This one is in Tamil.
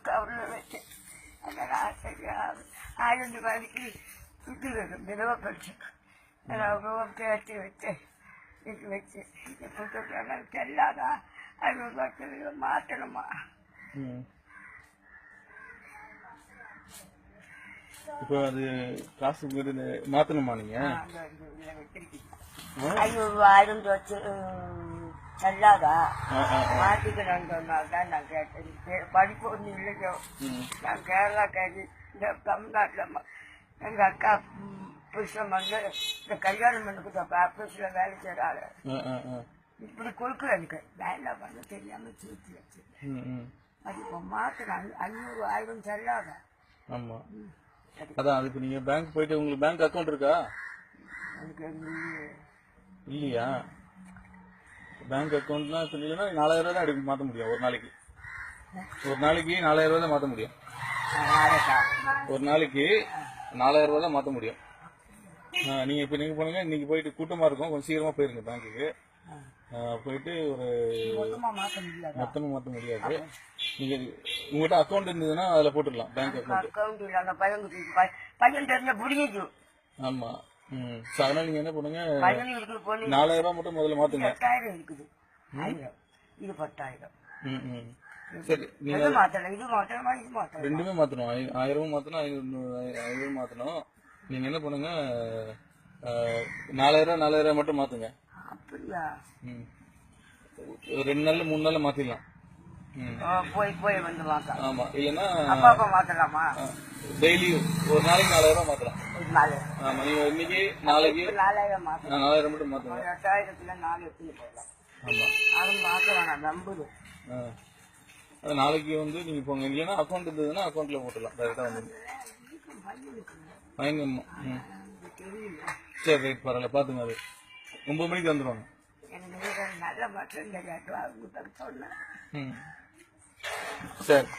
கவர்ல வச்சு அதனால் ஆசையாக 1000 ரூபாய்க்கு இது வரும் விதவை பென்ஷன் ரூபம் சேர்த்து வச்சு இது வச்சு கொடுத்துருக்காங்க செல்லாதா 500 ரூபாய்க்கு மாற்றணுமா? இப்போ அது காசு மாத்தணுமா நீங்க? 500 ரூபாய் வச்சு செல்லாதா மாத்திக்கணும்னால்தான் நான் கேட்டேன். படிப்பு ஒன்றும் இல்லையோ. நான் கேரளா கேட்டு இந்த தமிழ்நாட்டில் எங்க அக்கா புருஷன் வந்து இந்த கல்யாணம் பண்ணி ஆபீஸ்ல வேலை செய்யறாரு. இப்படி கொடுக்குற எனக்கு வேண்டாம் பண்ண தெரியாம சேர்த்து வச்சு அது இப்போ மாத்தினாங்க. 500 1000 செல்லாதா? ஆமா அதான் அதுக்கு நீங்க பேங்க் போயிட்டு உங்களுக்கு பேங்க் அக்கௌண்ட் இருக்கா? இல்லையா? பேங்க் அக்கௌண்ட்லாம் இல்லைன்னா 4000 ரூபா தான் எடுக்க மாற்ற முடியும். ஒரு நாளைக்கு 4000 ரூபா தான் மாற்ற முடியும். ஒரு நாளைக்கு 4000 ரூபா தான் மாற்ற முடியும். நீங்க இப்ப நீங்க போனீங்க, இன்னைக்கு போயிட்டு கூட்டமா இருக்கும், கொஞ்சம் சீக்கிரமா போயிருங்க பேங்க்குக்கு. போயிட்டு ஒரு மொத்தமா மாற்ற முடியாது. நீங்க உங்ககிட்ட அக்கௌண்ட் இருந்ததுன்னா அதுல போட்டுடலாம். பேங்க் அக்கௌண்ட் ஆமா. அதனால நீங்க என்ன பண்ணுங்க, 4000 ரூபாய் மட்டும் முதல்ல மாத்துங்க. இது 10,000. சரி நீங்க ரெண்டுமே மாத்தணும். 1000 மாத்தணும், 500 மாத்தணும். நீங்க என்ன பண்ணுங்க, 4000 மட்டும் மாத்துங்க. அப்படியா? 2 நாள்ல 3 நாள்ல மாத்திடலாம். போய் வந்து மாத்தலாம். ஆமா, இல்லன்னா அப்பா மாத்தலாமா? டெய்லி ஒரு நாளைக்கு 4000 மாத்தலாம். ஆமா, நீங்க இன்னைக்கு நாளைக்கு 4000 மட்டும் மாத்துங்க. 8000த்துல 4 எடுத்து போடலாம். ஆமா, அது மாத்த வேணாம், நம்புது. அது நாளைக்கு வந்து நீங்க போங்க. இல்லைன்னா அக்கௌண்ட் இருந்ததுன்னா அக்கௌண்ட்ல போட்டுடலாம். டைரக்டா வந்து ஃபைன் பண்ணணும். சரி ரைட், பரவாயில்ல, பாத்துங்க. அது 9 மணிக்கு வந்துடுவாங்க. நல்ல மட்டும் சொன்னேன். சரி.